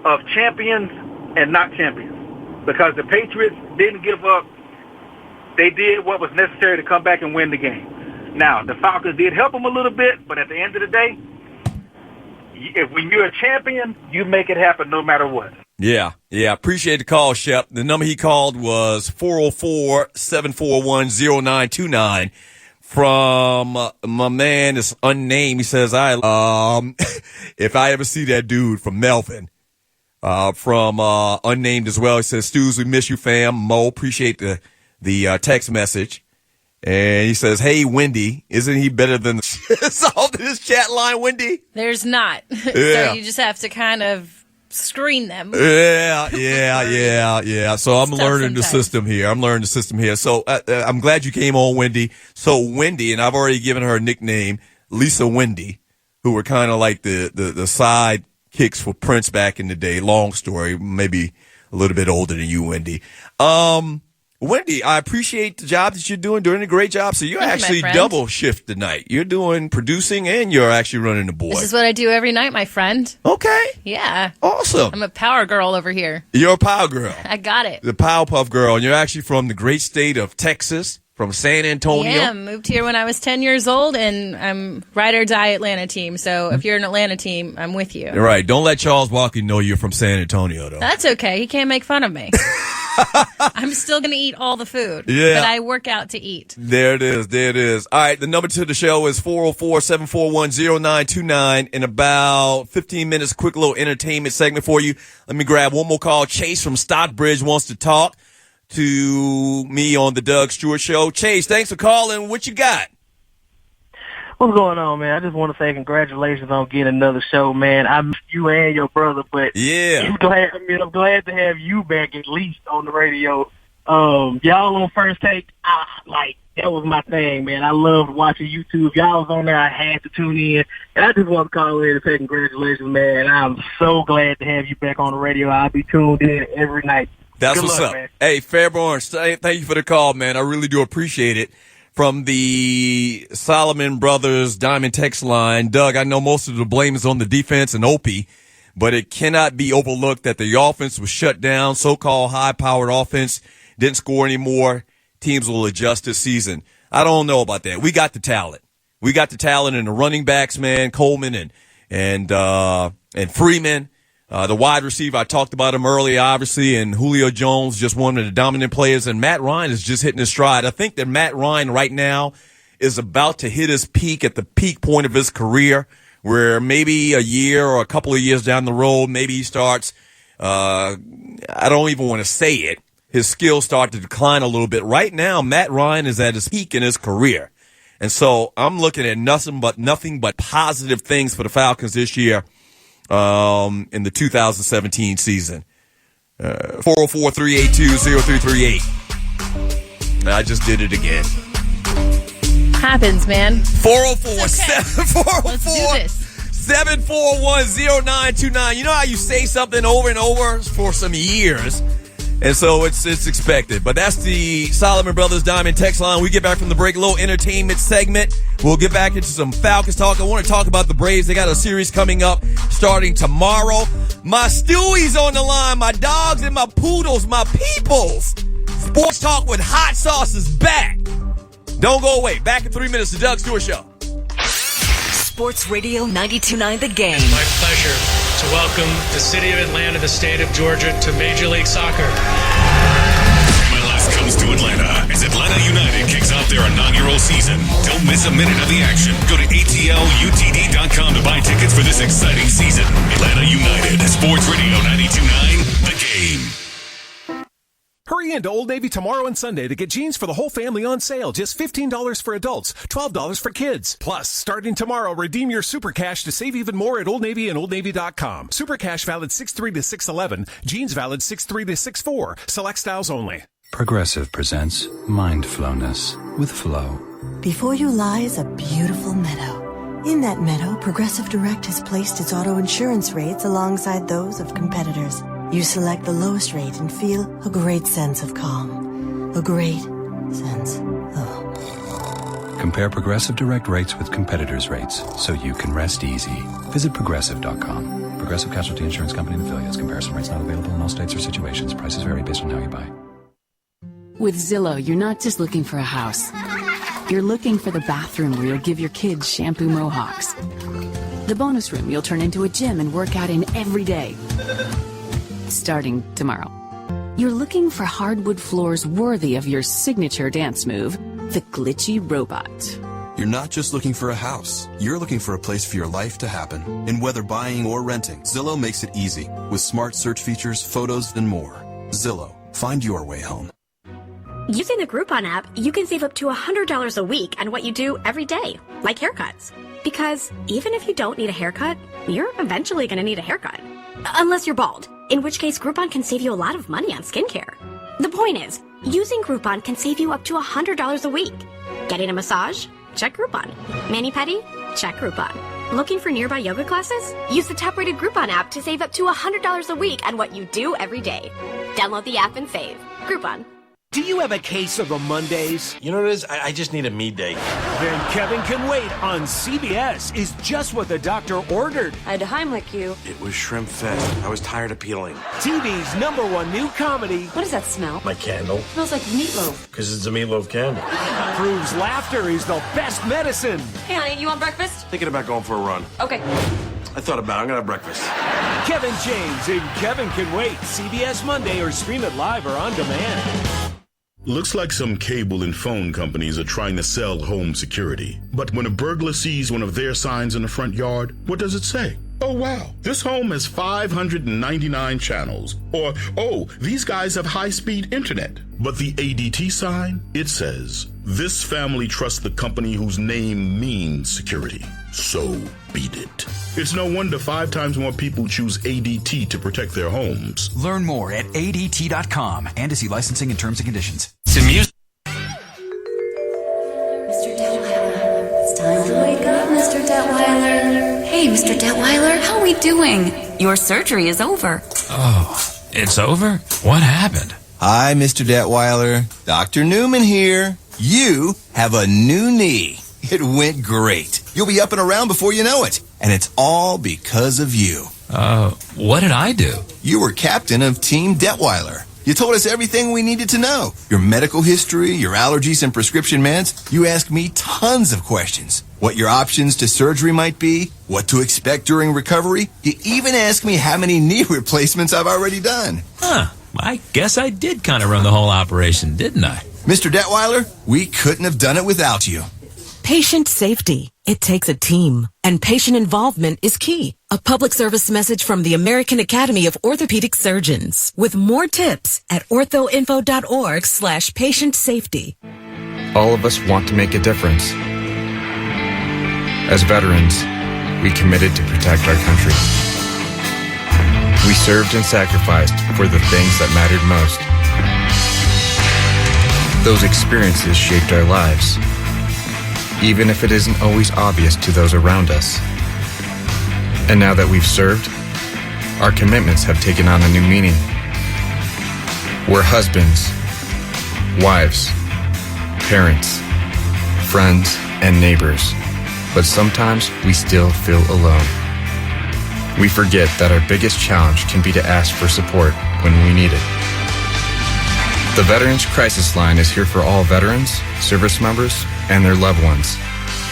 of champions and not champions, because the Patriots didn't give up. They did what was necessary to come back and win the game. Now, the Falcons did help them a little bit, but at the end of the day, when you're a champion, you make it happen no matter what. Yeah. Appreciate the call, Shep. The number he called was 404-741-0929 from my man is unnamed. He says, if I ever see that dude from Melvin, from unnamed as well, he says, Stews, we miss you, fam. Mo, appreciate the text message. And he says, hey, Wendy, isn't he better than solved in his chat line, Wendy? There's not. Yeah. So you just have to kind of screen them. Yeah. So I'm learning the system here. So I'm glad you came on, Wendy. So Wendy, and I've already given her a nickname, Lisa Wendy, who were kind of like the side kicks for Prince back in the day. Long story, maybe a little bit older than you, Wendy. Wendy, I appreciate the job that you're doing a great job. So you're actually double shift tonight. You're doing producing and you're actually running the board. This is what I do every night, my friend. Okay. Yeah. Awesome. I'm a power girl over here. You're a power girl. I got it. The Powerpuff Girl. And you're actually from the great state of Texas, from San Antonio. Yeah, moved here when I was 10 years old, and I'm ride or die Atlanta team. So if you're an Atlanta team, I'm with you. Right. Don't let Charles Walker know you're from San Antonio, though. That's okay. He can't make fun of me. I'm still going to eat all the food. Yeah. But I work out to eat. There it is. All right. The number to the show is 404-741-0929. In about 15 minutes, quick little entertainment segment for you. Let me grab one more call. Chase from Stockbridge wants to talk to me on the Doug Stewart Show. Chase, thanks for calling. What you got? What's going on, man? I just want to say congratulations on getting another show, man. I miss you and your brother, but I'm glad to have you back at least on the radio. Y'all on First Take, that was my thing, man. I loved watching YouTube. Y'all was on there, I had to tune in, and I just want to call in and say congratulations, man. I'm so glad to have you back on the radio. I'll be tuned in every night. That's Good what's luck, up. Man. Hey, Fairborn, thank you for the call, man. I really do appreciate it. From the Solomon Brothers Diamond text line, Doug, I know most of the blame is on the defense and Opie, but it cannot be overlooked that the offense was shut down. So-called high-powered offense didn't score anymore. Teams will adjust this season. I don't know about that. We got the talent. We got the talent in the running backs, man, Coleman and Freeman. The wide receiver, I talked about him earlier, obviously, and Julio Jones, just one of the dominant players, and Matt Ryan is just hitting his stride. I think that Matt Ryan right now is about to hit his peak at the peak point of his career, where maybe a year or a couple of years down the road, maybe he starts, I don't even want to say it, his skills start to decline a little bit. Right now, Matt Ryan is at his peak in his career. And so I'm looking at nothing but positive things for the Falcons this year. In the 2017 season. 404-382-0338. I just did it again. Happens, man. 404-741-0929. You know how you say something over and over for some years, and so it's expected. But that's the Solomon Brothers Diamond text line. We get back from the break, a little entertainment segment. We'll get back into some Falcons talk. I want to talk about the Braves. They got a series coming up starting tomorrow. My Stewie's on the line. My dogs and my poodles, my peoples. Sports Talk with Hot Sauce is back. Don't go away. Back in 3 minutes, the Doug Stewart Show. Sports Radio 92.9 The Game. It's my pleasure to welcome the city of Atlanta, the state of Georgia, to Major League Soccer. MLS comes to Atlanta as Atlanta United kicks off their inaugural season. Don't miss a minute of the action. Go to atlutd.com to buy tickets for this exciting season. Atlanta United, Sports Radio 92.9 The Game. Hurry into Old Navy tomorrow and Sunday to get jeans for the whole family on sale. Just $15 for adults, $12 for kids. Plus, starting tomorrow, redeem your Super Cash to save even more at Old Navy and OldNavy.com. Super Cash valid 6/3 to 6/11. Jeans valid 6/3 to 6/4. Select styles only. Progressive presents Mindfulness with Flow. Before you lies a beautiful meadow. In that meadow, Progressive Direct has placed its auto insurance rates alongside those of competitors. You select the lowest rate and feel a great sense of calm. A great sense of... Compare Progressive Direct rates with competitors' rates so you can rest easy. Visit Progressive.com. Progressive Casualty Insurance Company and affiliates. Comparison rates not available in all states or situations. Prices vary based on how you buy. With Zillow, you're not just looking for a house. You're looking for the bathroom where you'll give your kids shampoo mohawks. The bonus room you'll turn into a gym and work out in every day. Starting tomorrow. You're looking for hardwood floors worthy of your signature dance move, the glitchy robot. You're not just looking for a house. You're looking for a place for your life to happen. And whether buying or renting, Zillow makes it easy with smart search features, photos, and more. Zillow. Find your way home. Using the Groupon app, you can save up to $100 a week on what you do every day, like haircuts. Because even if you don't need a haircut, you're eventually going to need a haircut. Unless you're bald, in which case Groupon can save you a lot of money on skincare. The point is, using Groupon can save you up to $100 a week. Getting a massage? Check Groupon. Mani-pedi? Check Groupon. Looking for nearby yoga classes? Use the top-rated Groupon app to save up to $100 a week on what you do every day. Download the app and save. Groupon. Do you have a case of the Mondays? You know what it is? I just need a me day. Then Kevin Can Wait on CBS is just what the doctor ordered. I had to Heimlich you. It was Shrimp Fest. I was tired of peeling. TV's #1 new comedy. What does that smell? My candle. It smells like meatloaf. Because it's a meatloaf candle. Proves laughter is the best medicine. Hey, honey, you want breakfast? Thinking about going for a run. Okay. I thought about it. I'm going to have breakfast. Kevin James and Kevin Can Wait. CBS Monday or stream it live or on demand. Looks like some cable and phone companies are trying to sell home security. But when a burglar sees one of their signs in the front yard, what does it say? Oh, wow, this home has 599 channels. Or, oh, these guys have high-speed internet. But the ADT sign, it says, this family trusts the company whose name means security. So beat it. It's no wonder 5 times more people choose ADT to protect their homes. Learn more at ADT.com and to see licensing and terms and conditions. Mr. Detweiler, it's time to wake up, Mr. Detweiler. Hey, Mr. Detweiler, how are we doing? Your surgery is over. Oh, it's over? What happened? Hi, Mr. Detweiler. Dr. Newman here. You have a new knee. It went great. You'll be up and around before you know it. And it's all because of you. What did I do? You were captain of Team Detweiler. You told us everything we needed to know. Your medical history, your allergies and prescription meds. You asked me tons of questions. What your options to surgery might be, what to expect during recovery. You even asked me how many knee replacements I've already done. Huh. I guess I did kind of run the whole operation, didn't I? Mr. Detweiler, we couldn't have done it without you. Patient safety. It takes a team, and patient involvement is key. A public service message from the American Academy of Orthopedic Surgeons. With more tips at orthoinfo.org/patient safety. All of us want to make a difference. As veterans, we committed to protect our country. We served and sacrificed for the things that mattered most. Those experiences shaped our lives, even if it isn't always obvious to those around us. And now that we've served, our commitments have taken on a new meaning. We're husbands, wives, parents, friends, and neighbors, but sometimes we still feel alone. We forget that our biggest challenge can be to ask for support when we need it. The Veterans Crisis Line is here for all veterans, service members, and their loved ones.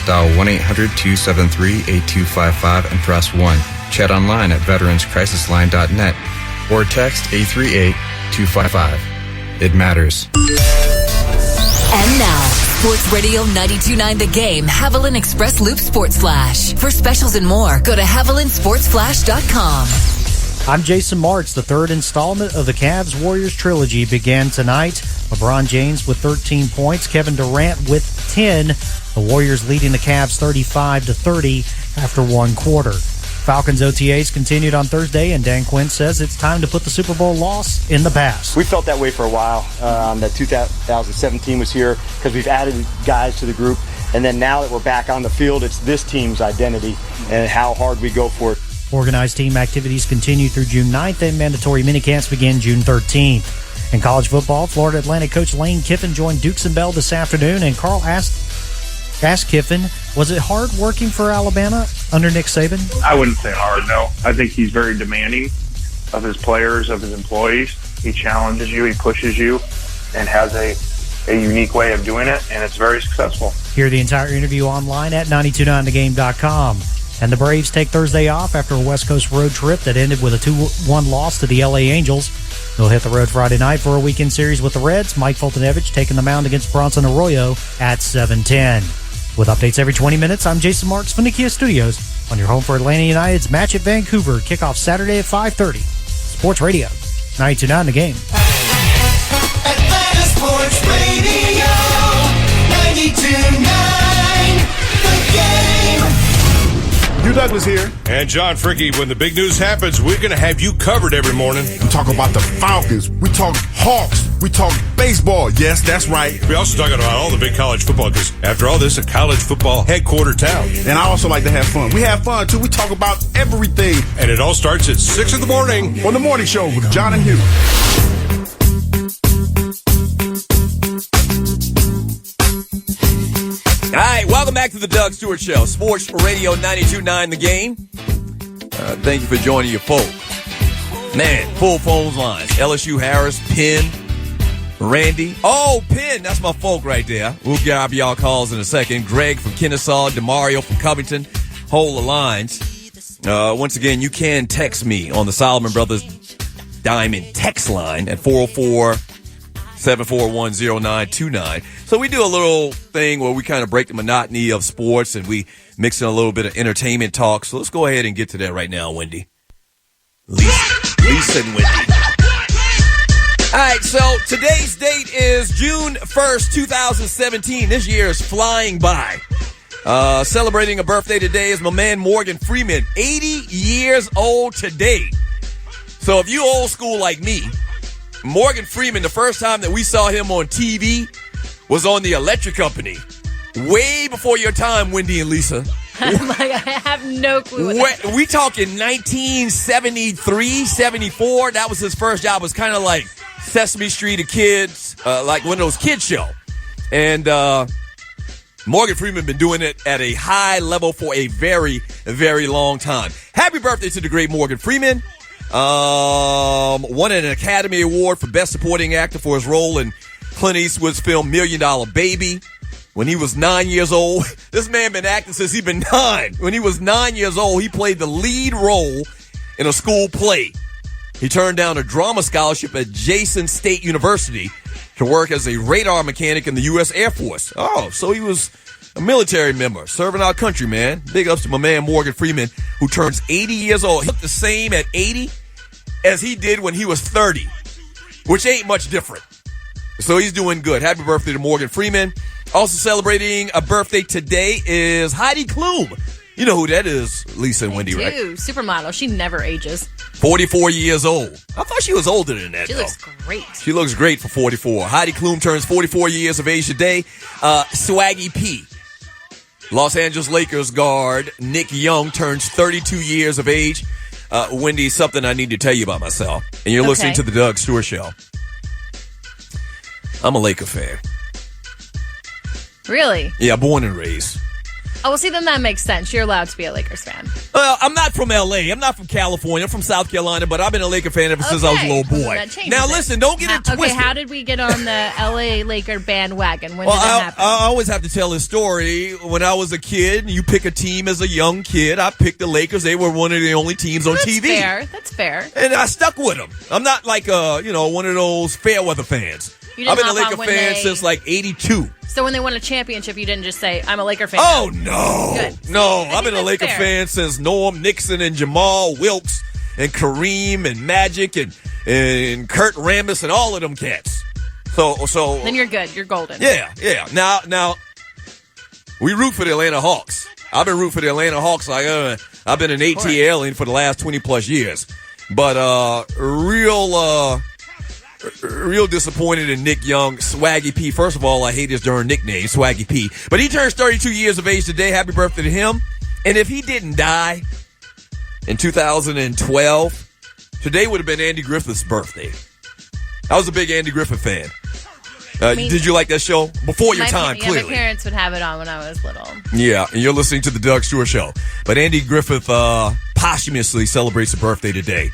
Dial 1-800-273-8255 and press 1. Chat online at veteranscrisisline.net or text 838-255. It matters. And now, Sports Radio 92.9 The Game, Haviland Express Loop Sports Flash. For specials and more, go to HavilandSportsFlash.com. I'm Jason Martz. The third installment of the Cavs-Warriors trilogy began tonight. LeBron James with 13 points, Kevin Durant with 10. The Warriors leading the Cavs 35-30 after one quarter. Falcons OTAs continued on Thursday, and Dan Quinn says it's time to put the Super Bowl loss in the past. We felt that way for a while. That 2017 was here because we've added guys to the group. And then now that we're back on the field, it's this team's identity and how hard we go for it. Organized team activities continue through June 9th, and mandatory minicamps begin June 13th. In college football, Florida Atlantic coach Lane Kiffin joined Dukes and Bell this afternoon, and Carl asked Kiffin Was it hard working for Alabama under Nick Saban? I wouldn't say hard, no. I think he's very demanding of his players, of his employees. He challenges you, he pushes you, and has a unique way of doing it, and it's very successful. Hear the entire interview online at 929thegame.com. And the Braves take Thursday off after a West Coast road trip that ended with a 2-1 loss to the LA Angels. They'll hit the road Friday night for a weekend series with the Reds. Mike Fultonevich taking the mound against Bronson Arroyo at 7:10. With updates every 20 minutes, I'm Jason Marks from the Kia Studios on your home for Atlanta United's match at Vancouver. Kickoff Saturday at 5:30. Sports Radio, 92.9 The Game. Atlanta Sports Radio, 92.9 The Game. Hugh Douglas here. And John Fricky. When the big news happens, we're going to have you covered every morning. We talk about the Falcons. We talk Hawks. We talk baseball. Yes, that's right. We also talk about all the big college football because, after all, this is a college football headquarter town. And I also like to have fun. We have fun, too. We talk about everything. And it all starts at 6 in the morning on The Morning Show with John and Hugh. All right, welcome back to the Doug Stewart Show, Sports Radio 92.9 The Game. Thank you for joining your folk. Man, full phone lines. LSU Harris, Penn, Randy. Oh, Penn, that's my folk right there. We'll grab y'all calls in a second. Greg from Kennesaw, DeMario from Covington. Hold the lines. Once again, you can text me on the Solomon Brothers Diamond text line at 404-741-0929. So we do a little thing where we kind of break the monotony of sports and we mix in a little bit of entertainment talk. So let's go ahead and get to that right now, Wendy. Lisa and Wendy. All right, so today's date is June 1st, 2017. This year is flying by. Celebrating a birthday today is my man Morgan Freeman, 80 years old today. So if you old school like me, Morgan Freeman, the first time that we saw him on TV was on The Electric Company. Way before your time, Wendy and Lisa. I'm like, I have no clue. We talking 1973, 74. That was his first job. It was kind of like Sesame Street of kids, like one of those kids show. And Morgan Freeman been doing it at a high level for a very, very long time. Happy birthday to the great Morgan Freeman. Won an Academy Award for Best Supporting Actor for his role in Clint Eastwood's film $1 Million Baby when he was 9 years old. This man been acting since he been 9. When he was 9 years old, he played the lead role in a school play. He turned down a drama scholarship at Jason State University to work as a radar mechanic in the U.S. Air Force. Oh, so he was a military member, serving our country, man. Big ups to my man Morgan Freeman, who turns 80 years old. He looked the same at 80 as he did when he was 30, which ain't much different. So he's doing good. Happy birthday to Morgan Freeman. Also celebrating a birthday today is Heidi Klum. You know who that is, Lisa and Wendy, right? Supermodel. She never ages. 44 years old. I thought she was older than that, She looks great. She looks great for 44. Heidi Klum turns 44 years of age today. Swaggy P. Los Angeles Lakers guard Nick Young turns 32 years of age. Wendy, something I need to tell you about myself. And you're listening to the Doug Stewart Show. I'm a Laker fan. Really? Yeah, born and raised. Oh, well, see, then that makes sense. You're allowed to be a Lakers fan. Well, I'm not from L.A. I'm not from California. I'm from South Carolina, but I've been a Laker fan ever since I was a little boy. Now, listen, don't get it twisted. Okay, how did we get on the L.A. Laker bandwagon? When did that happen? I always have to tell this story. When I was a kid, you pick a team as a young kid. I picked the Lakers. They were one of the only teams on TV. That's fair. And I stuck with them. I'm not like, one of those fair weather fans. I've been a Laker fan since like 82. So when they won a championship, you didn't just say, I'm a Laker fan. Oh, no. Good. No, I've been a Laker fan since Norm Nixon and Jamal Wilkes and Kareem and Magic and Kurt Rambis and all of them cats. So then you're good. You're golden. Yeah. Now, we root for the Atlanta Hawks. I've been rooting for the Atlanta Hawks. I've been an ATL for the last 20-plus years. But real disappointed in Nick Young, Swaggy P. First of all, I hate his darn nickname, Swaggy P. But he turns 32 years of age today. Happy birthday to him. And if he didn't die in 2012, today would have been Andy Griffith's birthday. I was a big Andy Griffith fan. Did you like that show? Before your time, My clearly. parents would have it on when I was little. Yeah, and you're listening to the Doug Stewart Show. But Andy Griffith posthumously celebrates a birthday today.